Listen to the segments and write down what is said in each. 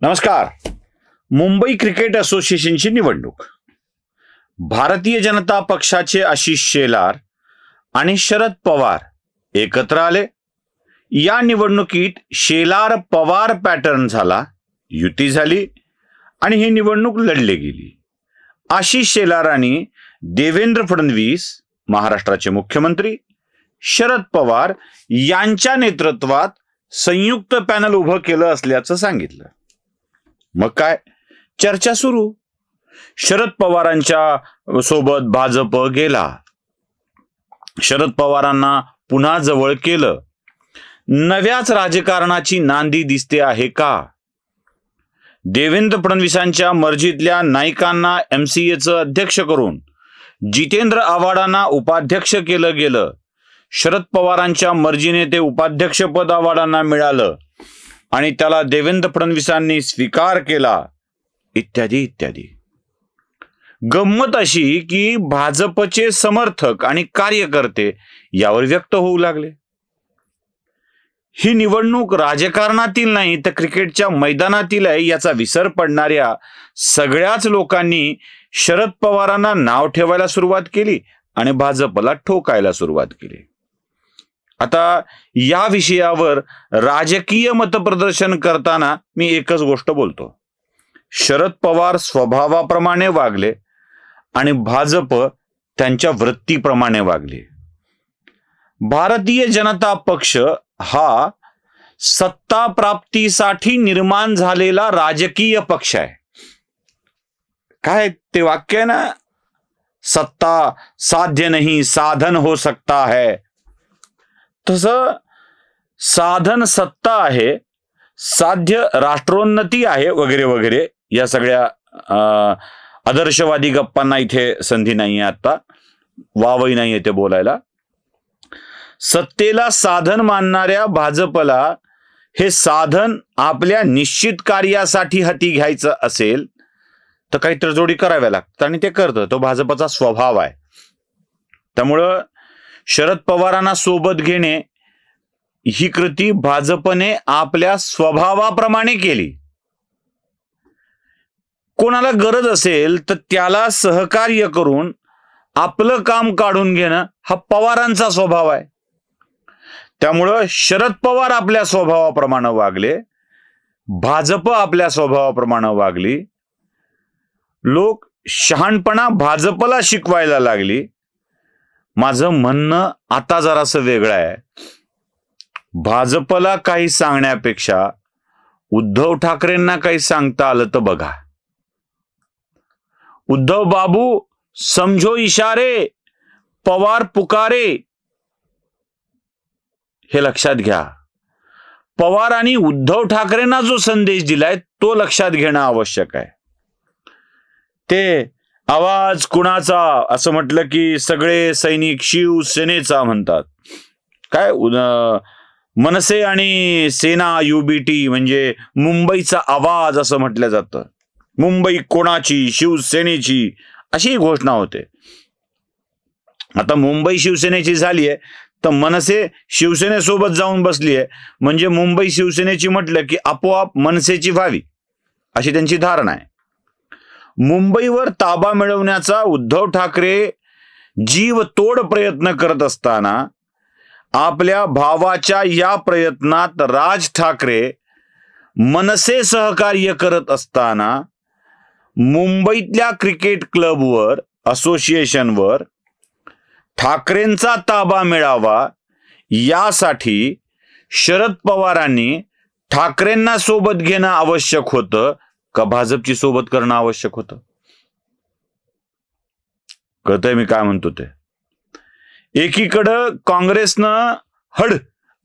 नमस्कार. मुंबई क्रिकेट असोसिएशनची निवडणूक. भारतीय जनता पक्षाचे आशिष शेलार आणि शरद पवार एकत्र आले. या निवडणुकीत शेलार पवार पॅटर्न झाला, युती झाली आणि ही निवडणूक लढली गेली. आशिष शेलार आणि देवेंद्र फडणवीस महाराष्ट्राचे मुख्यमंत्री, शरद पवार यांच्या नेतृत्वात संयुक्त पॅनल उभं केलं असल्याचं सांगितलं. मग काय चर्चा सुरू. शरद पवारांच्या सोबत भाजप गेला, शरद पवारांना पुन्हा जवळ केलं. नव्याच राजकारणाची नांदी दिसते आहे का? देवेंद्र फडणवीसांच्या मर्जीतल्या नाईकांना MCAचं अध्यक्ष करून जितेंद्र आव्हाडांना उपाध्यक्ष केलं गेलं. शरद पवारांच्या मर्जीने ते उपाध्यक्षपद आव्हाडांना मिळालं आणि त्याला देवेंद्र फडणवीसांनी स्वीकार केला, इत्यादी इत्यादी. गंमत अशी की भाजपचे समर्थक आणि कार्यकर्ते यावर व्यक्त होऊ लागले. ही निवडणूक राजकारणातील नाही तर क्रिकेटच्या मैदानातील आहे याचा विसर पडणाऱ्या सगळ्याच लोकांनी शरद पवारांना नाव ठेवायला सुरुवात केली आणि भाजपला ठोकायला सुरुवात केली. आता या विषयावर राजकीय मतप्रदर्शन करताना मी एकच गोष्ट बोलतो. शरद पवार स्वभावाप्रमाणे वागले आणि भाजप त्यांच्या वृत्तीप्रमाणे वागले. भारतीय जनता पक्ष हा सत्ता प्राप्तीसाठी निर्माण झालेला राजकीय पक्ष आहे. काय ते वाक्य आहे ना, सत्ता साध्य नहीं साधन हो सकता है. तसं साधन सत्ता आहे, साध्य राष्ट्रोन्नती आहे, वगैरे वगैरे. या सगळ्या आदर्शवादी गप्पांना इथे संधी नाहीये, आता वावही नाहीये ते बोलायला. सत्तेला साधन मानणाऱ्या भाजपला हे साधन आपल्या निश्चित कार्यासाठी हाती घ्यायचं असेल तर काही तडजोडी कराव्या लागतात आणि ते करतं. तो भाजपचा स्वभाव आहे. त्यामुळं शरद पवारांना सोबत घेणे ही कृती भाजपने आपल्या स्वभावाप्रमाणे केली. कोणाला गरज असेल तर त्याला सहकार्य करून आपलं काम काढून घेणं हा पवारांचा स्वभाव आहे. त्यामुळं शरद पवार आपल्या स्वभावाप्रमाणे वागले, भाजप आपल्या स्वभावाप्रमाणे वागली. लोक शहाणपणा भाजपला शिकवायला लागली. माझं म्हणणं आता जरासं वेगळं आहे. भाजपला काही सांगण्यापेक्षा उद्धव ठाकरेंना काही सांगता आलं तर बघा. उद्धव बाबू समझो इशारे, पवार पुकारे, हे लक्षात घ्या. पवारांनी उद्धव ठाकरेंना जो संदेश दिलाय तो लक्षात घेणं आवश्यक आहे. ते आवाज कुणाचा असं म्हटलं की सगळे सैनिक शिवसेनेचा म्हणतात. काय मनसे आणि सेना UBT म्हणजे मुंबईचा आवाज असं म्हटलं जातं. मुंबई कोणाची? शिवसेनेची, अशी घोषणा होते. आता मुंबई शिवसेनेची झाली आहे तर मनसे शिवसेनेसोबत जाऊन बसली आहे, म्हणजे मुंबई शिवसेनेची म्हटलं की आपोआप मनसेची व्हावी अशी त्यांची धारणा आहे. मुंबईवर ताबा मिळवण्याचा उद्धव ठाकरे जीव तोड प्रयत्न करत असताना आपल्या भावाच्या या प्रयत्नात राज ठाकरे मनसे सहकार्य करत असताना मुंबईतल्या क्रिकेट क्लबवर, असोसिएशनवर ठाकरेंचा ताबा मिळावा यासाठी शरद पवारांनी ठाकरेंना सोबत घेणं आवश्यक होतं का भाजपची सोबत करणं आवश्यक होतं? कळतंय मी काय म्हणतो ते? एकीकडं काँग्रेसनं हड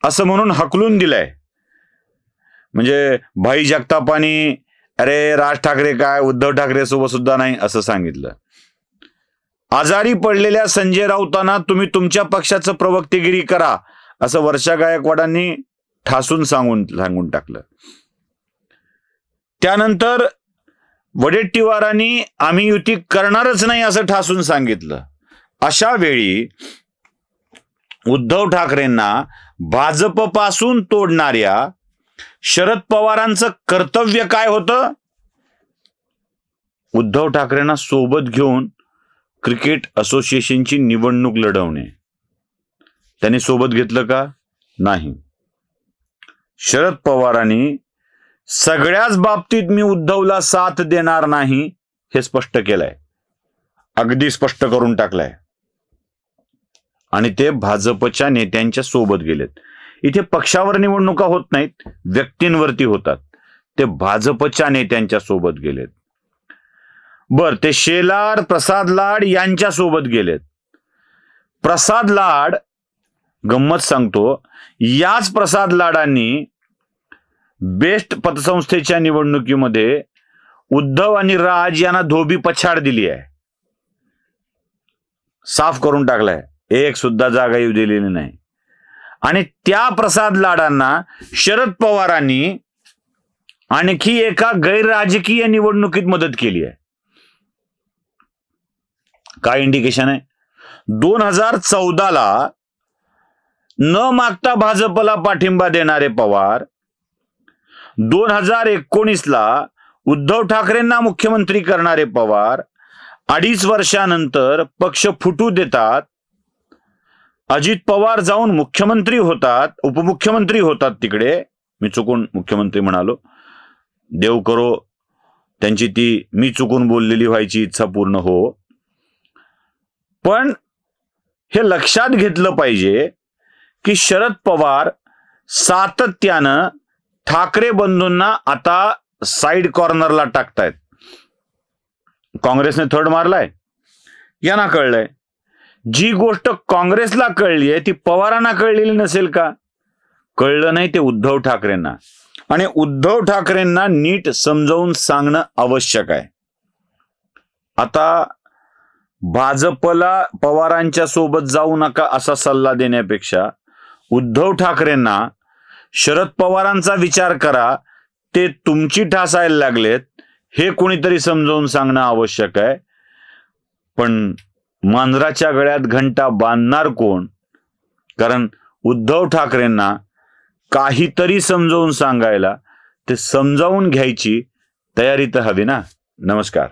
असं म्हणून हकलून दिलंय, म्हणजे भाई जगतापांनी अरे राज ठाकरे काय उद्धव ठाकरे सोबत सुद्धा नाही असं सांगितलं. आजारी पडलेल्या संजय राऊतांना तुम्ही तुमच्या पक्षाचं प्रवक्तेगिरी करा असं वर्षा गायकवाडांनी ठासून सांगून टाकलं. त्यानंतर वडेट्टीवारांनी आम्ही युती करणारच नाही असं ठासून सांगितलं. अशा वेळी उद्धव ठाकरेंना भाजपपासून तोडणाऱ्या शरद पवारांचं कर्तव्य काय होतं? उद्धव ठाकरेंना सोबत घेऊन क्रिकेट असोसिएशनची निवडणूक लढवणे. त्यांनी सोबत घेतलं का? नाही. शरद पवारांनी सगळ्याच बाबतीत मी उद्धवला साथ देणार नाही हे स्पष्ट केलंय, अगदी स्पष्ट करून टाकलंय. आणि ते भाजपच्या नेत्यांच्या सोबत गेलेत. इथे पक्षावर निवडणुका होत नाहीत, व्यक्तींवरती होतात. ते भाजपच्या नेत्यांच्या सोबत गेलेत. बर, ते शेलार प्रसाद लाड यांच्या सोबत गेलेत. प्रसाद लाड, गंमत सांगतो, याच प्रसाद लाडांनी बेस्ट पतसंस्थेच्या निवडणुकीमध्ये उद्धव आणि राज यांना धोबी पछाड दिली आहे. साफ करून टाकलाय, एक सुद्धा जागा येऊ दिलेली नाही. आणि त्या प्रसाद लाडांना शरद पवारांनी आणखी एका गैरराजकीय निवडणुकीत मदत केली आहे. काय इंडिकेशन आहे? 2014ला न मागता भाजपला पाठिंबा देणारे पवार 2019ला उद्धव ठाकरेंना मुख्यमंत्री करणारे पवार 2.5 वर्षानंतर पक्ष फुटू देतात. अजित पवार जाऊन मुख्यमंत्री होतात, उपमुख्यमंत्री होतात. तिकडे मी चुकून मुख्यमंत्री म्हणालो, देव करो त्यांची ती मी चुकून बोललेली व्हायची इच्छा पूर्ण हो. पण हे लक्षात घेतलं पाहिजे की शरद पवार सातत्यानं ठाकरे बंधूंना आता साइड कॉर्नरला टाकतायत. काँग्रेसने थर्ड मारलाय, यांना कळलंय. जी गोष्ट काँग्रेसला कळली आहे ती पवारांना कळलेली नसेल का? कळलं नाही ते उद्धव ठाकरेंना. आणि उद्धव ठाकरेंना नीट समजावून सांगणं आवश्यक आहे. आता भाजपला पवारांच्या सोबत जाऊ नका असा सल्ला देण्यापेक्षा उद्धव ठाकरेंना शरद पवारांचा विचार करा, ते तुमची ठासायला लागलेत हे कोणीतरी समजावून सांगणं आवश्यक आहे. पण मांजराच्या गळ्यात घंटा बांधणार कोण? कारण उद्धव ठाकरेंना काहीतरी समजावून सांगायला, ते समजावून घ्यायची तयारी तर हवी ना. नमस्कार.